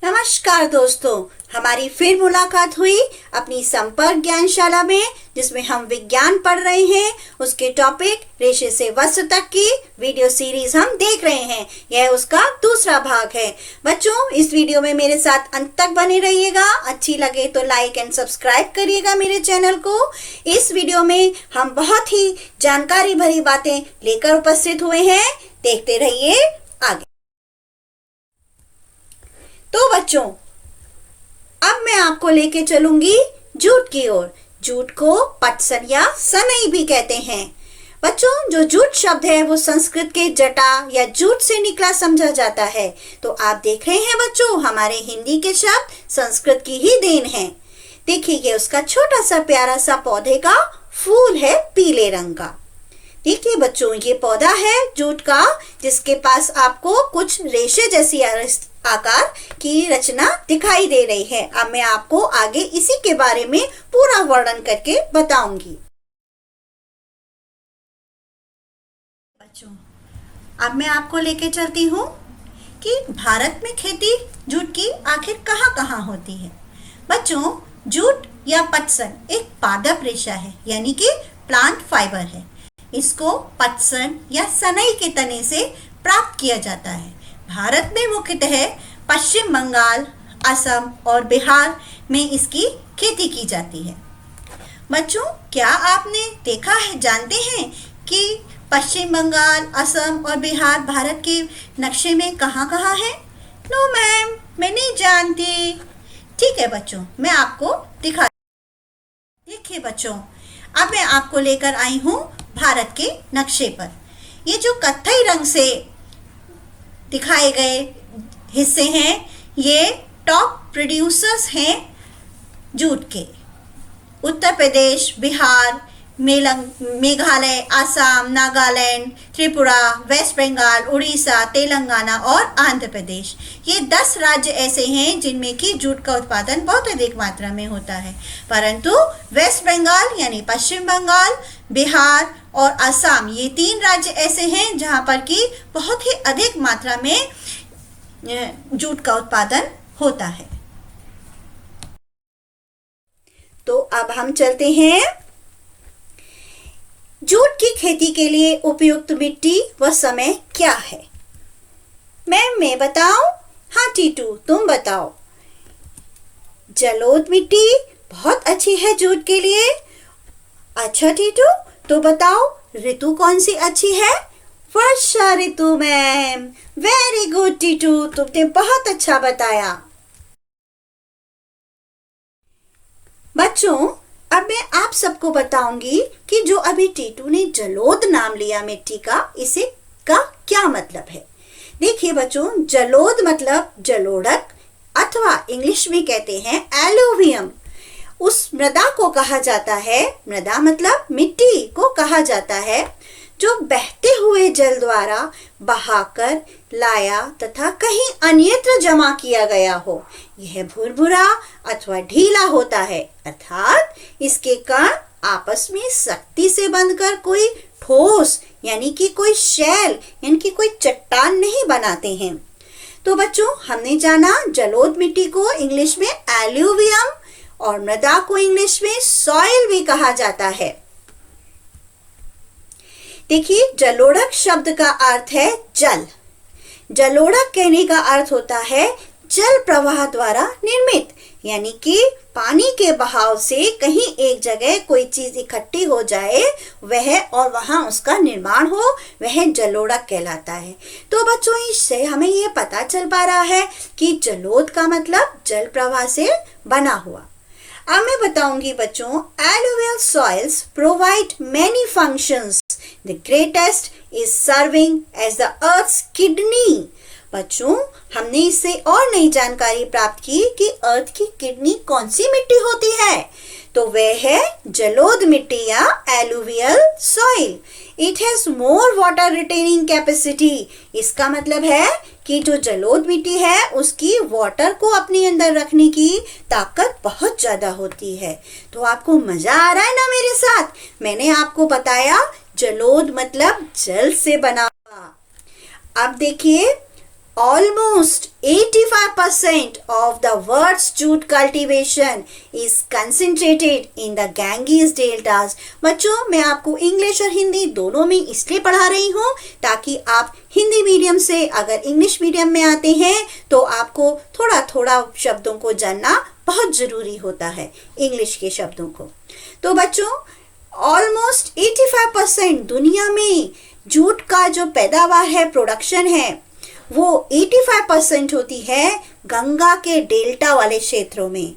नमस्कार दोस्तों, हमारी फिर मुलाकात हुई अपनी संपर्क ज्ञानशाला में, जिसमें हम विज्ञान पढ़ रहे हैं। उसके टॉपिक रेशे से वस्त्र तक की वीडियो सीरीज हम देख रहे हैं। यह उसका दूसरा भाग है। बच्चों, इस वीडियो में मेरे साथ अंत तक बने रहिएगा। अच्छी लगे तो लाइक एंड सब्सक्राइब करिएगा मेरे चैनल को। इस वीडियो में हम बहुत ही जानकारी भरी बातें लेकर उपस्थित हुए हैं। देखते रहिए आगे। तो बच्चों, अब मैं आपको लेके चलूंगी जूट की ओर। जूट को पटसन या सनई भी कहते हैं। बच्चों, जो जूट शब्द है वो संस्कृत के जटा या जूट से निकला समझा जाता है। तो आप देख रहे हैं बच्चों, हमारे हिंदी के शब्द संस्कृत की ही देन है। देखिए, ये उसका छोटा सा प्यारा सा पौधे का फूल है, पीले रंग का। देखिए बच्चों, ये पौधा है जूट का, जिसके पास आपको कुछ रेशे जैसी आकार की रचना दिखाई दे रही है। अब मैं आपको आगे इसी के बारे में पूरा वर्णन करके बताऊंगी। बच्चों, अब मैं आपको लेके चलती हूँ कि भारत में खेती जूट की आखिर कहाँ होती है। बच्चों, जूट या पटसन एक पादप रेशा है, यानी कि प्लांट फाइबर है। इसको पटसन या सनई के तने से प्राप्त किया जाता है। भारत में मुख्यतः पश्चिम बंगाल, असम और बिहार में इसकी खेती की जाती है। बच्चों, क्या आपने देखा है, जानते हैं कि पश्चिम बंगाल, असम और बिहार भारत के नक्शे में कहाँ है? नो मैम, मैं नहीं जानती। ठीक है बच्चों, मैं आपको दिखा। देखिए बच्चों, अब मैं आपको लेकर आई हूँ भारत के नक्शे पर। ये जो कत्थई रंग से दिखाए गए हिस्से हैं, ये टॉप प्रोड्यूसर्स हैं जूट के। उत्तर प्रदेश, बिहार, मेघालय, आसाम, नागालैंड, त्रिपुरा, वेस्ट बंगाल, उड़ीसा, तेलंगाना और आंध्र प्रदेश, ये 10 राज्य ऐसे हैं जिनमें कि जूट का उत्पादन बहुत अधिक मात्रा में होता है। परंतु वेस्ट बंगाल यानी पश्चिम बंगाल, बिहार और असम, ये 3 राज्य ऐसे हैं जहां पर कि बहुत ही अधिक मात्रा में जूट का उत्पादन होता है। तो अब हम चलते हैं जूट की खेती के लिए उपयुक्त मिट्टी व समय क्या है। मैम, मैं बताऊं? हाँ टीटू, तुम बताओ। जलोढ़ मिट्टी बहुत अच्छी है जूट के लिए। अच्छा टीटू, तो बताओ ऋतु कौन सी अच्छी है? वर्षा ऋतु मैम। वेरी गुड टीटू, तुमने बहुत अच्छा बताया। बच्चों, अब मैं आप सबको बताऊंगी कि जो अभी टीटू ने जलोढ़ नाम लिया मिट्टी का, इसे का क्या मतलब है। देखिए बच्चों, जलोढ़ मतलब जलोढ़क, अथवा इंग्लिश में कहते हैं एलुवियम। उस मृदा को कहा जाता है, मृदा मतलब मिट्टी को कहा जाता है, जो बहते हुए जल द्वारा बहाकर लाया तथा कहीं अन्यत्र जमा किया गया हो। यह भुरभुरा अथवा ढीला होता है, अर्थात इसके कण आपस में सख्ती से बंधकर कोई ठोस यानी कि कोई शैल यानी कि कोई चट्टान नहीं बनाते हैं। तो बच्चों, हमने जाना जलोढ़ मिट्टी को इंग्लिश में एलुवियम और मृदा को इंग्लिश में सॉइल भी कहा जाता है। देखिए, जलोढ़क शब्द का अर्थ है जल। जलोढ़क कहने का अर्थ होता है जल प्रवाह द्वारा निर्मित, यानी कि पानी के बहाव से कहीं एक जगह कोई चीज इकट्ठी हो जाए वह और वहां उसका निर्माण हो, वह जलोढ़क कहलाता है। तो बच्चों, इससे हमें यह पता चल पा रहा है कि जलोढ़ का मतलब जल प्रवाह से बना हुआ। अब मैं बताऊंगी बच्चों, alluvial soils provide many functions. The greatest is serving as the earth's kidney. बच्चों, हमने इससे और नई जानकारी प्राप्त की कि अर्थ की किडनी कौन सी मिट्टी होती है। तो वह है जलोढ़ मिट्टी या alluvial soil. It has more water retaining capacity. इसका मतलब है कि जो जलोढ़ मिट्टी है उसकी वाटर को अपने अंदर रखने की ताकत बहुत ज्यादा होती है। तो आपको मजा आ रहा है ना मेरे साथ? मैंने आपको बताया जलोढ़ मतलब जल से बना हुआ। अब देखिए, Almost 85% of the world's jute cultivation is concentrated in the Ganges deltas. बच्चों, मैं आपको इंग्लिश और हिंदी दोनों में इसलिए पढ़ा रही हूँ ताकि आप हिंदी मीडियम से अगर इंग्लिश मीडियम में आते हैं तो आपको थोड़ा थोड़ा शब्दों को जानना बहुत ज़रूरी होता है, इंग्लिश के शब्दों को। तो बच्चों, ऑलमोस्ट 85% दुनिया में जूट का जो पैदावार है, प्रोडक्शन है, वो 85% होती है गंगा के डेल्टा वाले क्षेत्रों में।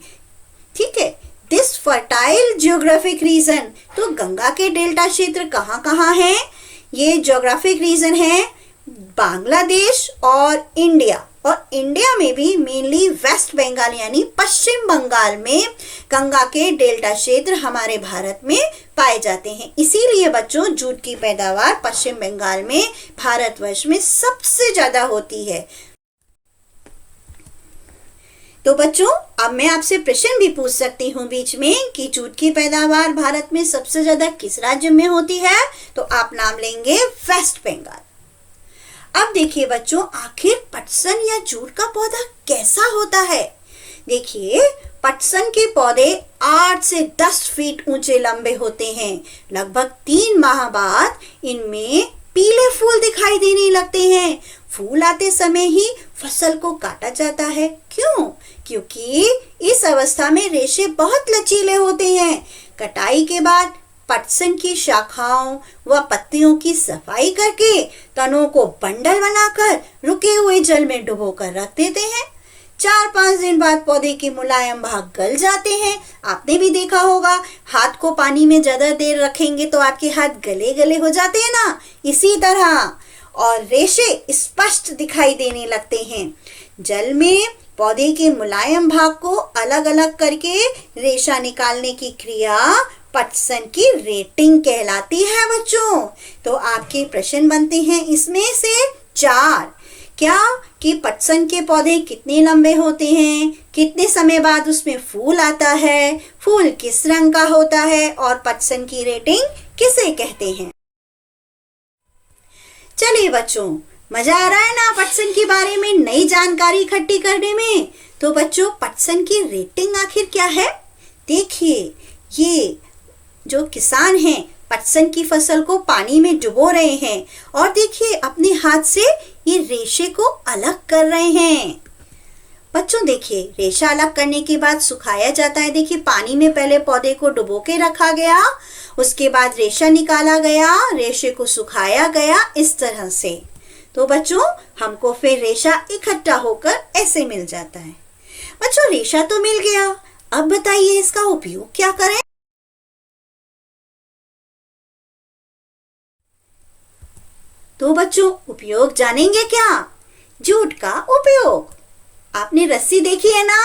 ठीक है, दिस फर्टाइल जियोग्राफिक रीजन, तो गंगा के डेल्टा क्षेत्र कहाँ कहाँ है? ये जियोग्राफिक रीजन है बांग्लादेश और इंडिया, और इंडिया में भी मेनली वेस्ट बंगाल यानी पश्चिम बंगाल में गंगा के डेल्टा क्षेत्र हमारे भारत में पाए जाते हैं। इसीलिए बच्चों, जूट की पैदावार पश्चिम बंगाल में भारतवर्ष में सबसे ज्यादा होती है। तो बच्चों, अब मैं आपसे प्रश्न भी पूछ सकती हूँ बीच में कि जूट की पैदावार भारत में सबसे ज्यादा किस राज्य में होती है? तो आप नाम लेंगे वेस्ट बंगाल। अब देखिए बच्चों, आखिर पटसन या जूट का पौधा कैसा होता है? देखिए, पटसन के पौधे 8 से 10 फीट ऊंचे लंबे होते हैं। लगभग 3 माह बाद इनमें पीले फूल दिखाई देने लगते हैं। फूल आते समय ही फसल को काटा जाता है। क्यों? क्योंकि इस अवस्था में रेशे बहुत लचीले होते हैं। कटाई के बाद पटसन की शाखाओं व पत्तियों की सफाई करके तनों को बंडल बनाकर रुके हुए जल में डुबोकर रख देते हैं। 4-5 दिन बाद पौधे के मुलायम भाग गल जाते हैं। आपने भी देखा होगा, हाथ को पानी में ज्यादा देर रखेंगे तो आपके हाथ गले गले हो जाते हैं ना, इसी तरह। और रेशे स्पष्ट दिखाई देने लगते हैं। जल में पौधे के मुलायम भाग को अलग अलग करके रेशा निकालने की क्रिया पटसन की रेटिंग कहलाती है बच्चों। तो आपके प्रश्न बनते हैं इसमें से 4। क्या कि पटसन के पौधे कितने लंबे होते हैं, कितने समय बाद उसमें फूल आता है, फूल किस रंग का होता है, और पटसन की रेटिंग किसे कहते हैं। चलिए बच्चों, मजा आ रहा है ना पटसन के बारे में नई जानकारी इकट्ठी करने में? तो बच्चों, पटसन की रेटिंग आखिर क्या है? देखिए, ये जो किसान हैं पटसन की फसल को पानी में डुबो रहे हैं और देखिए अपने हाथ से ये रेशे को अलग कर रहे हैं। बच्चों देखिए, रेशा अलग करने के बाद सुखाया जाता है। देखिए, पानी में पहले पौधे को डुबो के रखा गया, उसके बाद रेशा निकाला गया, रेशे को सुखाया गया इस तरह से। तो बच्चों, हमको फिर रेशा इकट्ठा होकर ऐसे मिल जाता है। बच्चों, रेशा तो मिल गया, अब बताइए इसका उपयोग क्या करें? तो बच्चों, उपयोग जानेंगे क्या? जूट का उपयोग। आपने रस्सी देखी है ना?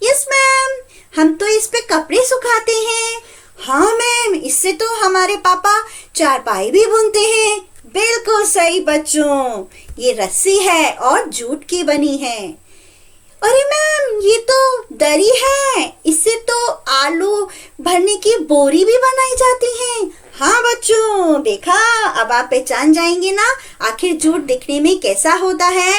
यस मैम, हम तो इस पे कपड़े सुखाते हैं। हाँ मैम, इससे तो हमारे पापा चारपाई भी बुनते हैं। बिल्कुल सही बच्चों, ये रस्सी है और जूट की बनी है। अरे मैम, ये तो दरी है, इससे तो आलू भरने की बोरी भी बनाई जाती है। हाँ बच्चों, देखा, अब आप पहचान जाएंगे ना आखिर जूट दिखने में कैसा होता है।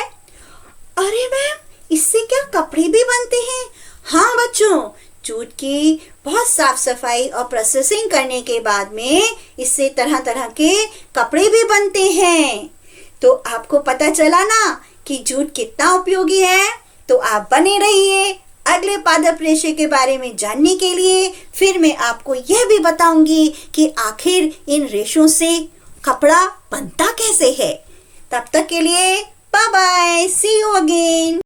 अरे मैम, इससे क्या कपड़े भी बनते हैं? हाँ बच्चों, जूट की बहुत साफ सफाई और प्रोसेसिंग करने के बाद में इससे तरह तरह के कपड़े भी बनते हैं। तो आपको पता चला ना कि जूट कितना उपयोगी है। तो आप बने रहिए अगले पादप रेशे के बारे में जानने के लिए। फिर मैं आपको यह भी बताऊंगी कि आखिर इन रेशों से कपड़ा बनता कैसे है। तब तक के लिए bye bye, see you again.